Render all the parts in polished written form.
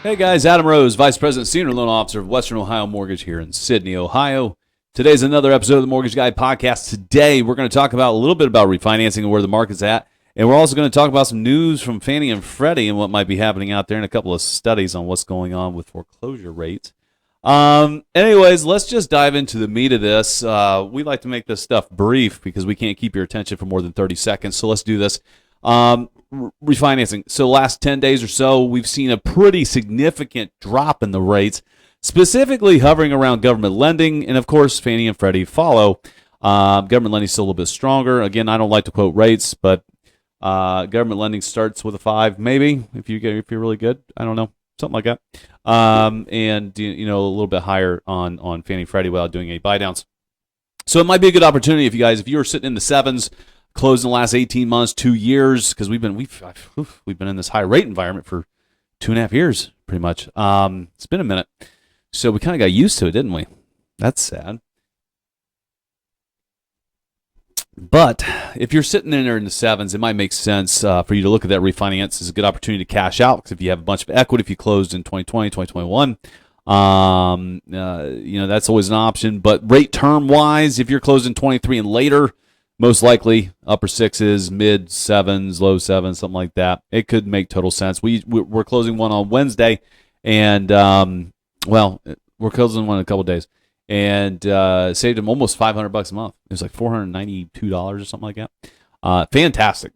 Hey guys, Adam Rose, Vice President, Senior Loan Officer of Western Ohio Mortgage here in Sydney, Ohio. Today's another episode of the Mortgage Guy Podcast. Today, we're going to talk about a little bit about refinancing and where the market's at. And we're also going to talk about some news from Fannie and Freddie and what might be happening out there and a couple of studies on what's going on with foreclosure rates. Anyways, let's just dive into the meat of this. We like to make this stuff brief because we can't keep your attention for more than 30 seconds. So let's do this. Refinancing. So last 10 days or so, we've seen a pretty significant drop in the rates, specifically hovering around government lending. And of course, Fannie and Freddie follow. Government lending is still a little bit stronger. Again, I don't like to quote rates, but government lending starts with a 5, maybe, if you're really good. I don't know. Something like that. And a little bit higher on Fannie and Freddie without doing any buy downs. So it might be a good opportunity if you are sitting in the 7s, closed in the last 18 months, 2 years, because we've been in this high rate environment for 2.5 years, pretty much. It's been a minute, so we kind of got used to it, didn't we? That's sad. But if you're sitting in there in the 7s, it might make sense for you to look at that refinance as a good opportunity to cash out. Because if you have a bunch of equity, if you closed in 2020, 2021, that's always an option. But rate term wise, if you're closing 23 and later, most likely upper 6s, mid 7s, low 7s, something like that. It could make total sense. We're closing one on Wednesday, and we're closing one in a couple of days, and saved them almost $500 a month. It was like $492 or something like that. Fantastic,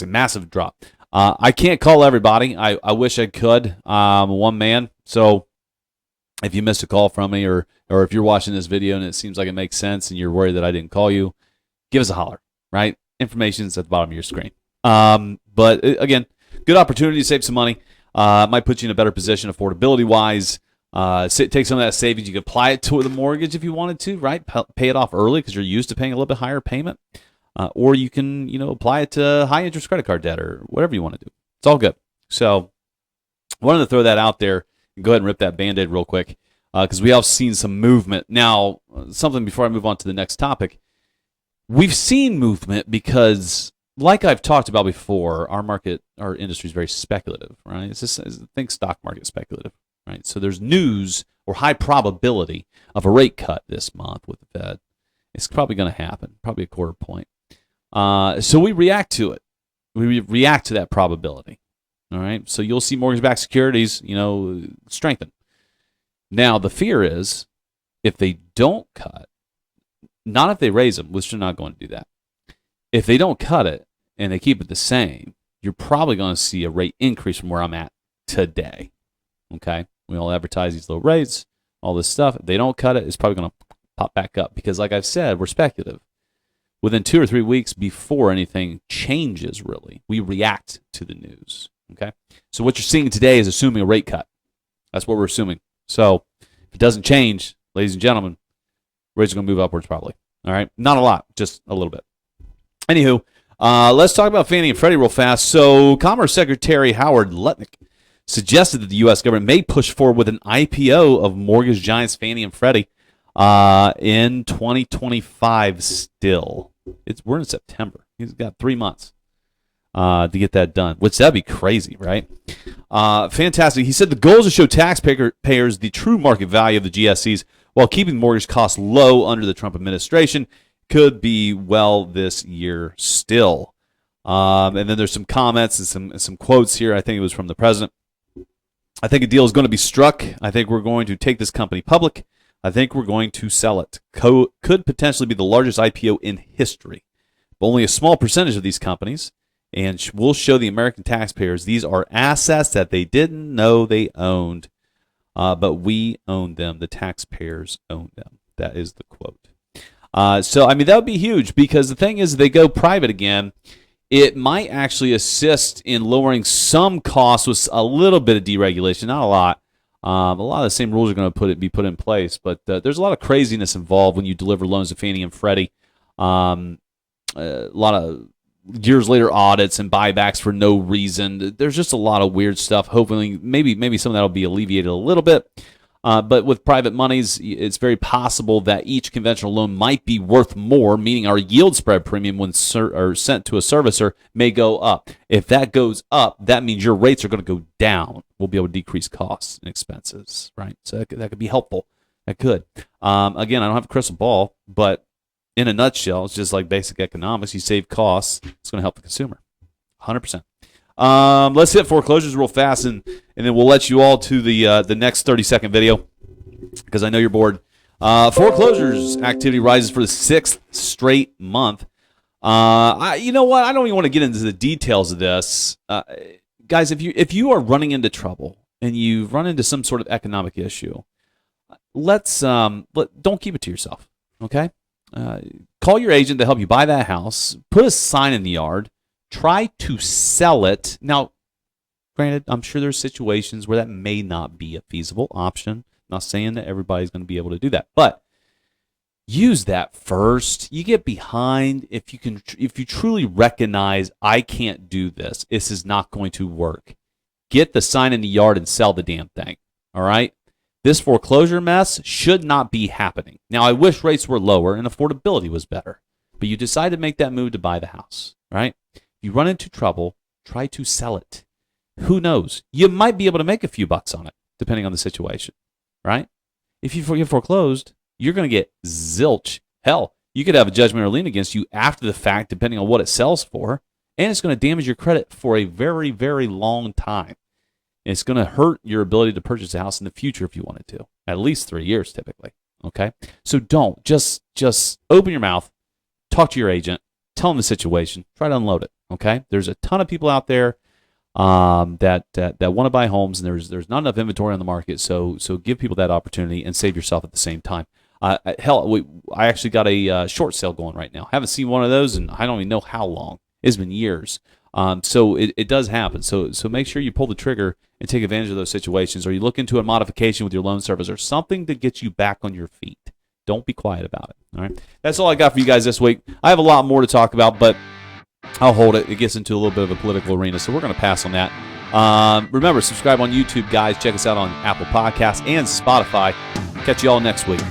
massive drop. I can't call everybody. I wish I could. I'm one man, so if you missed a call from me, or if you're watching this video and it seems like it makes sense, and you're worried that I didn't call you, give us a holler, right? Information's at the bottom of your screen. But again, good opportunity to save some money. Might put you in a better position affordability-wise. Take some of that savings. You can apply it to the mortgage if you wanted to, right? Pay it off early because you're used to paying a little bit higher payment. Or you can, apply it to high-interest credit card debt or whatever you want to do. It's all good. So I wanted to throw that out there and go ahead and rip that Band-Aid real quick because we have seen some movement. Now, something before I move on to the next topic. We've seen movement because, like I've talked about before, our industry is very speculative, right? Think stock market speculative, right? So there's news or high probability of a rate cut this month with the Fed. It's probably going to happen, probably a quarter point. So we react to it. We react to that probability, all right? So you'll see mortgage-backed securities, strengthen. Now, the fear is if they don't cut, not if they raise them, which they're not going to do that. If they don't cut it and they keep it the same, you're probably going to see a rate increase from where I'm at today. Okay? We all advertise these low rates, all this stuff. If they don't cut it, it's probably going to pop back up because, like I've said, we're speculative. Within 2 or 3 weeks before anything changes, really, we react to the news. Okay? So what you're seeing today is assuming a rate cut. That's what we're assuming. So if it doesn't change, ladies and gentlemen, rates are going to move upwards probably. All right? Not a lot, just a little bit. Anywho, let's talk about Fannie and Freddie real fast. So Commerce Secretary Howard Lutnick suggested that the U.S. government may push forward with an IPO of mortgage giants Fannie and Freddie in 2025 still. We're in September. He's got 3 months to get that done, which that'd be crazy, right? Fantastic. He said the goal is to show taxpayers the true market value of the GSEs while keeping mortgage costs low under the Trump administration. Could be well this year still. And then there's some comments and some quotes here. I think it was from the president. I think a deal is going to be struck. I think we're going to take this company public. I think we're going to sell it. Could potentially be the largest IPO in history. But only a small percentage of these companies, and we'll show the American taxpayers these are assets that they didn't know they owned. But we own them. The taxpayers own them. That is the quote. That would be huge because the thing is, they go private again. It might actually assist in lowering some costs with a little bit of deregulation, not a lot. A lot of the same rules are going to be put in place, but there's a lot of craziness involved when you deliver loans to Fannie and Freddie. A lot of years later audits and buybacks for no reason. There's just a lot of weird stuff. Hopefully, maybe some of that will be alleviated a little bit. But with private monies, it's very possible that each conventional loan might be worth more, meaning our yield spread premium when sent to a servicer may go up. If that goes up, that means your rates are going to go down. We'll be able to decrease costs and expenses, right? So that could be helpful. That could. Again, I don't have a crystal ball, but in a nutshell, it's just like basic economics. You save costs, it's going to help the consumer, 100%. Let's hit foreclosures real fast, and then we'll let you all to the next 30-second video because I know you're bored. Foreclosures activity rises for the 6th straight month. You know what? I don't even want to get into the details of this, guys. If you are running into trouble and you run into some sort of economic issue, don't keep it to yourself. Okay. Call your agent to help you buy that house. Put a sign in the yard. Try to sell it. Now, granted, I'm sure there's situations where that may not be a feasible option. I'm not saying that everybody's going to be able to do that, but use that first. You get behind if you truly recognize I can't do this. This is not going to work. Get the sign in the yard and sell the damn thing. All right. This foreclosure mess should not be happening. Now, I wish rates were lower and affordability was better, but you decide to make that move to buy the house, right? If you run into trouble, try to sell it. Who knows? You might be able to make a few bucks on it, depending on the situation, right? If you get foreclosed, you're going to get zilch. Hell, you could have a judgment or lien against you after the fact, depending on what it sells for, and it's going to damage your credit for a very, very long time. It's going to hurt your ability to purchase a house in the future if you wanted to, at least 3 years typically. Okay, so don't just open your mouth, talk to your agent, tell them the situation, try to unload it. Okay, there's a ton of people out there that want to buy homes, and there's not enough inventory on the market. So give people that opportunity and save yourself at the same time. Hell, I actually got a short sale going right now. Haven't seen one of those, and I don't even know how long. It's been years. So it does happen. So make sure you pull the trigger and take advantage of those situations, or you look into a modification with your loan servicer, something to get you back on your feet. Don't be quiet about it. All right. That's all I got for you guys this week. I have a lot more to talk about, but I'll hold it. It gets into a little bit of a political arena, so we're going to pass on that. Remember, subscribe on YouTube, guys. Check us out on Apple Podcasts and Spotify. Catch you all next week.